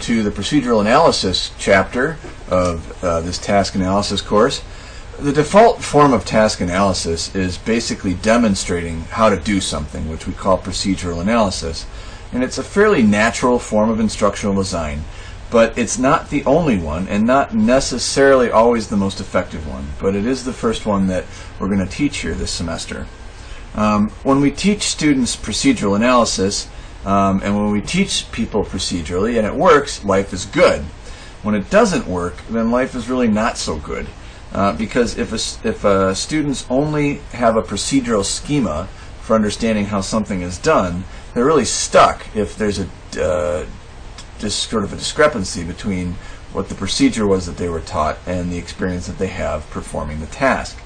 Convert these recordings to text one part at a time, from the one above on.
to the procedural analysis chapter of this task analysis course. The default form of task analysis is basically demonstrating how to do something, which we call procedural analysis. And it's a fairly natural form of instructional design, but it's not the only one and not necessarily always the most effective one, but it is the first one that we're going to teach here this semester. When we teach students procedural analysis, and when we teach people procedurally and it works, life is good. When it doesn't work, then life is really not so good. Because if students only have a procedural schema for understanding how something is done, they're really stuck if there's just sort of a discrepancy between what the procedure was that they were taught and the experience that they have performing the task.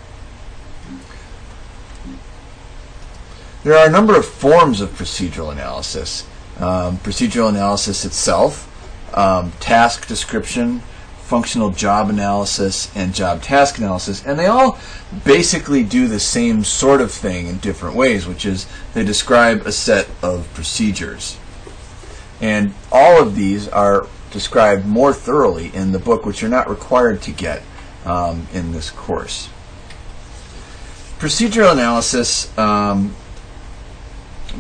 There are a number of forms of procedural analysis. Procedural analysis itself, task description, functional job analysis, and job task analysis, and they all basically do the same sort of thing in different ways, which is they describe a set of procedures. And all of these are described more thoroughly in the book, which you're not required to get in this course. Procedural analysis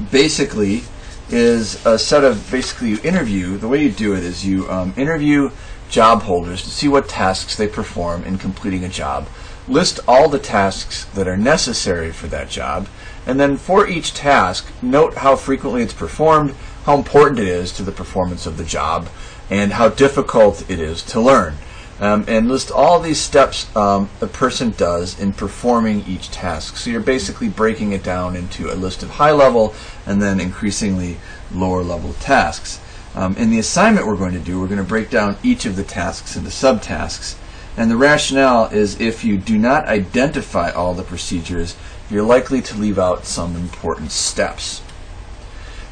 basically is a set of, you interview, the way you do it is you interview job holders to see what tasks they perform in completing a job, list all the tasks that are necessary for that job, and then for each task, note how frequently it's performed, how important it is to the performance of the job, and how difficult it is to learn. And list all these steps a person does in performing each task. So you're basically breaking it down into a list of high-level and then increasingly lower-level tasks. In the assignment we're going to break down each of the tasks into subtasks. And the rationale is if you do not identify all the procedures, you're likely to leave out some important steps.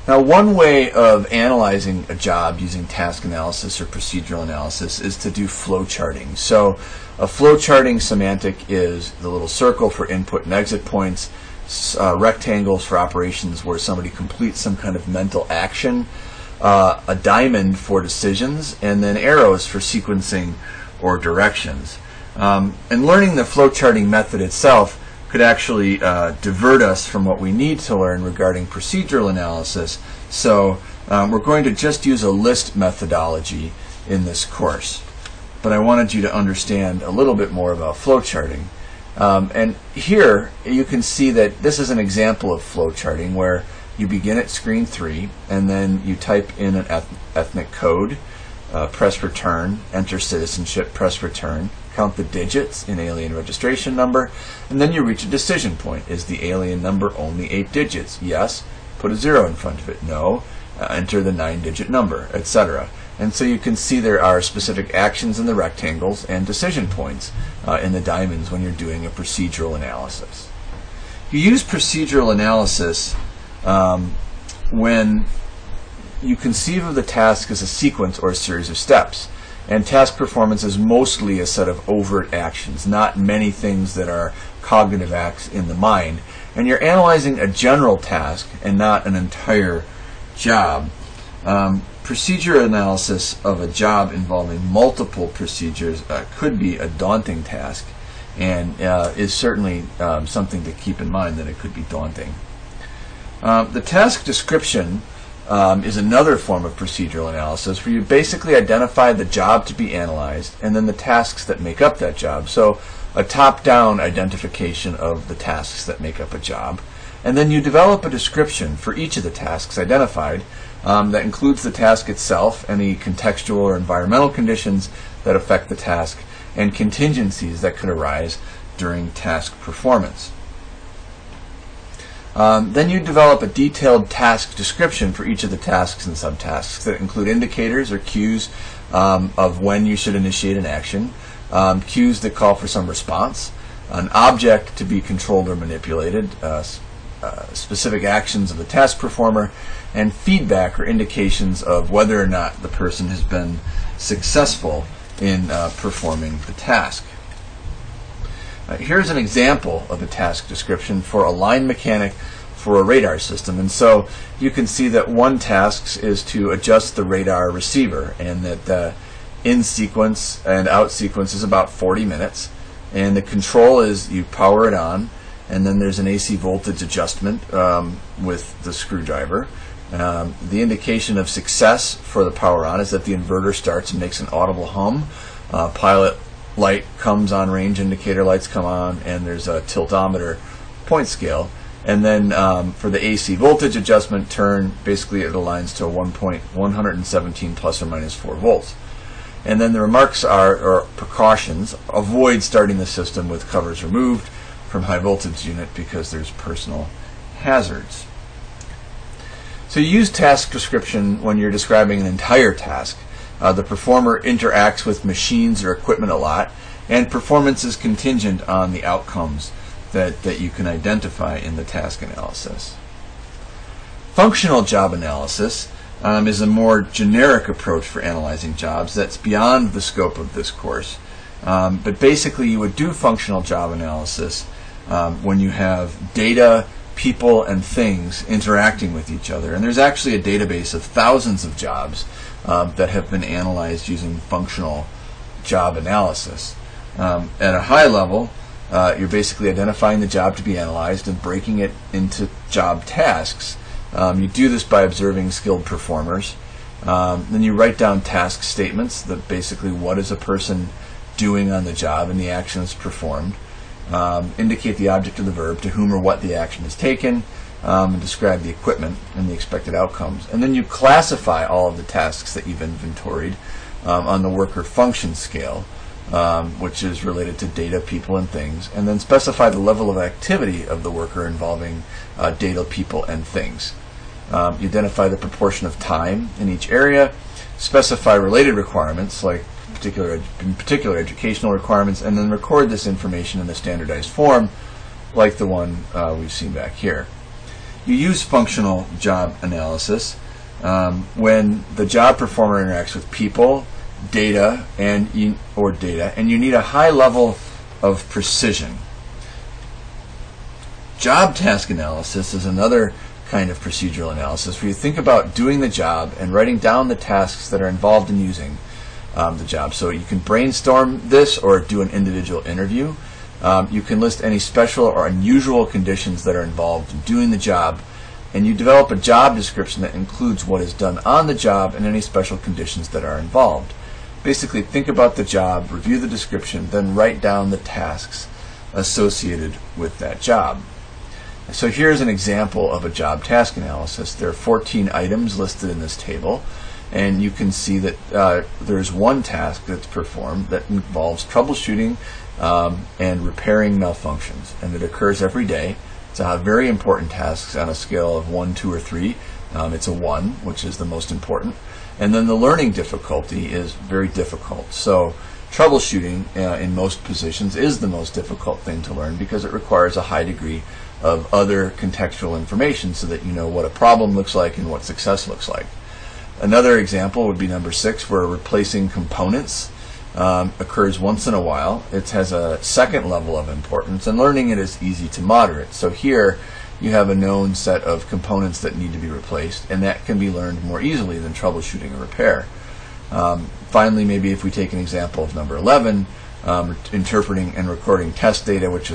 Now, one way of analyzing a job using task analysis or procedural analysis is to do flow charting. So a flow charting semantic is the little circle for input and exit points, rectangles for operations where somebody completes some kind of mental action, a diamond for decisions, and then arrows for sequencing or directions. And learning the flow charting method itself could actually divert us from what we need to learn regarding procedural analysis. So we're going to just use a list methodology in this course. But I wanted you to understand a little bit more about flow charting. And here you can see that this is an example of flow charting where you begin at screen 3 and then you type in an ethnic code, press return, enter citizenship, press return, count the digits in alien registration number, and then you reach a decision point. Is the alien number only 8 digits? Yes. Put a 0 in front of it. No. Enter the 9-digit number, etc. And so you can see there are specific actions in the rectangles and decision points in the diamonds when you're doing a procedural analysis. You use procedural analysis when you conceive of the task as a sequence or a series of steps. And task performance is mostly a set of overt actions, not many things that are cognitive acts in the mind. And you're analyzing a general task and not an entire job. Procedure analysis of a job involving multiple procedures could be a daunting task, and is certainly something to keep in mind that it could be daunting. The task description is another form of procedural analysis where you basically identify the job to be analyzed and then the tasks that make up that job. So a top-down identification of the tasks that make up a job. And then you develop a description for each of the tasks identified that includes the task itself, any contextual or environmental conditions that affect the task, and contingencies that could arise during task performance. Then you develop a detailed task description for each of the tasks and subtasks that include indicators or cues of when you should initiate an action, cues that call for some response, an object to be controlled or manipulated, specific actions of the task performer, and feedback or indications of whether or not the person has been successful in performing the task. Here's an example of a task description for a line mechanic for a radar system. And so you can see that one task is to adjust the radar receiver, and that the in sequence and out sequence is about 40 minutes. And the control is you power it on, and then there's an AC voltage adjustment with the screwdriver. The indication of success for the power on is that the inverter starts and makes an audible hum. Pilot light comes on, range indicator lights come on, and there's a tiltometer point scale. And then for the AC voltage adjustment turn, basically it aligns to 117 plus or minus 4 volts. And then the remarks or precautions: avoid starting the system with covers removed from high voltage unit because there's personal hazards. So you use task description when you're describing an entire task. The performer interacts with machines or equipment a lot, and performance is contingent on the outcomes that you can identify in the task analysis. Functional job analysis is a more generic approach for analyzing jobs that's beyond the scope of this course. But basically you would do functional job analysis when you have data, people, and things interacting with each other. And there's actually a database of thousands of jobs that have been analyzed using functional job analysis. At a high level, you're basically identifying the job to be analyzed and breaking it into job tasks. You do this by observing skilled performers. Then you write down task statements, that basically what is a person doing on the job and the actions performed. Indicate the object of the verb, to whom or what the action is taken, and describe the equipment and the expected outcomes. And then you classify all of the tasks that you've inventoried on the worker function scale, which is related to data, people, and things, and then specify the level of activity of the worker involving data, people, and things. You identify the proportion of time in each area, specify related requirements like in particular educational requirements, and then record this information in a standardized form like the one we've seen back here. You use functional job analysis when the job performer interacts with people, data, and you need a high level of precision. Job task analysis is another kind of procedural analysis where you think about doing the job and writing down the tasks that are involved in using the job. So you can brainstorm this or do an individual interview. You can list any special or unusual conditions that are involved in doing the job, and you develop a job description that includes what is done on the job and any special conditions that are involved. Basically, think about the job, review the description, then write down the tasks associated with that job. So here's an example of a job task analysis. There are 14 items listed in this table, and you can see that there's one task that's performed that involves troubleshooting and repairing malfunctions, and it occurs every day. It's a very important task on a scale of 1, 2, or 3. It's a 1, which is the most important. And then the learning difficulty is very difficult. So troubleshooting in most positions is the most difficult thing to learn because it requires a high degree of other contextual information so that you know what a problem looks like and what success looks like. Another example would be number 6, where replacing components occurs once in a while. It has a second level of importance, and learning it is easy to moderate. So here you have a known set of components that need to be replaced, and that can be learned more easily than troubleshooting a repair. Finally, maybe if we take an example of number 11, interpreting and recording test data, which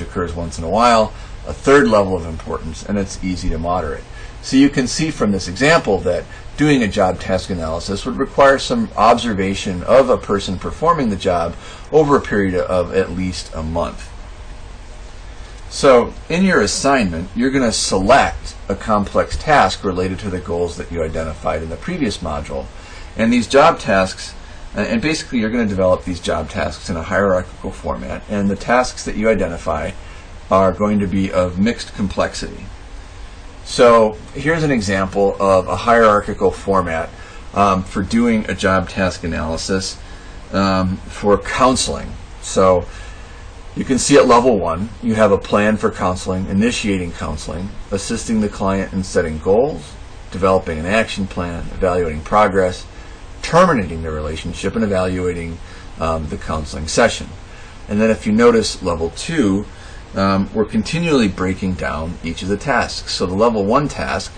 occurs once in a while, a third level of importance, and it's easy to moderate. So you can see from this example that doing a job task analysis would require some observation of a person performing the job over a period of at least a month. So in your assignment, you're going to select a complex task related to the goals that you identified in the previous module. And these job tasks, and basically you're going to develop these job tasks in a hierarchical format, and the tasks that you identify are going to be of mixed complexity. So here's an example of a hierarchical format for doing a job task analysis for counseling. So you can see at level 1, you have a plan for counseling, initiating counseling, assisting the client in setting goals, developing an action plan, evaluating progress, terminating the relationship, and evaluating the counseling session. And then if you notice level 2, we're continually breaking down each of the tasks. So the level 1 task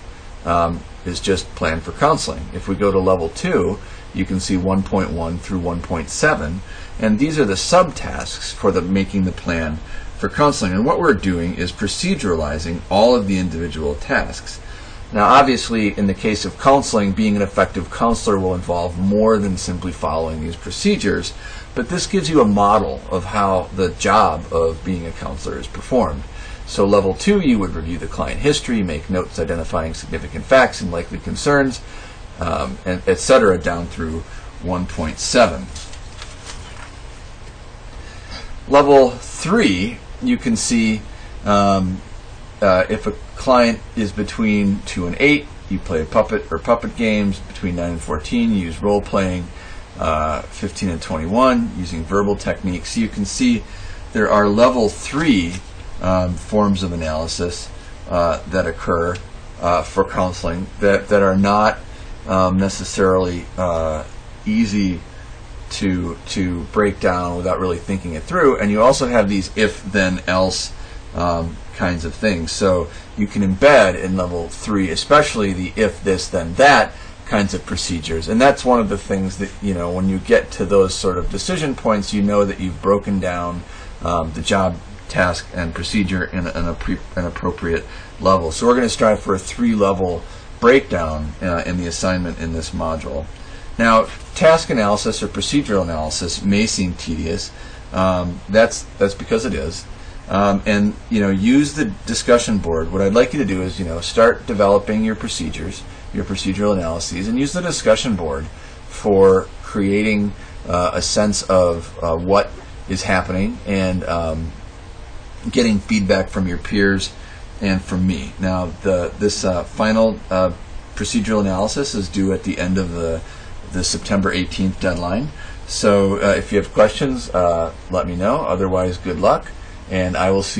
is just plan for counseling. If we go to level 2, you can see 1.1 through 1.7, and these are the subtasks for making the plan for counseling. And what we're doing is proceduralizing all of the individual tasks. Now, obviously, in the case of counseling, being an effective counselor will involve more than simply following these procedures, but this gives you a model of how the job of being a counselor is performed. So level 2, you would review the client history, make notes identifying significant facts and likely concerns, and etc. down through 1.7. Level 3, you can see if a client is between 2 and 8, you play puppet games. Between 9 and 14, you use role playing. 15 and 21, using verbal techniques. So you can see there are level 3 forms of analysis that occur for counseling that are not necessarily easy to break down without really thinking it through. And you also have these if, then, else kinds of things. So you can embed in level 3, especially the if, this, then, that kinds of procedures. And that's one of the things that, when you get to those sort of decision points, you know that you've broken down the job, task, and procedure in an appropriate level. So we're going to strive for a 3-level breakdown in the assignment in this module. Now, task analysis or procedural analysis may seem tedious. That's because it is. And use the discussion board. What I'd like you to do is start developing your procedures, your procedural analyses, and use the discussion board for creating a sense of what is happening and getting feedback from your peers and from me. Now, this final procedural analysis is due at the end of the September 18th deadline. So if you have questions, let me know. Otherwise, good luck, and I will see you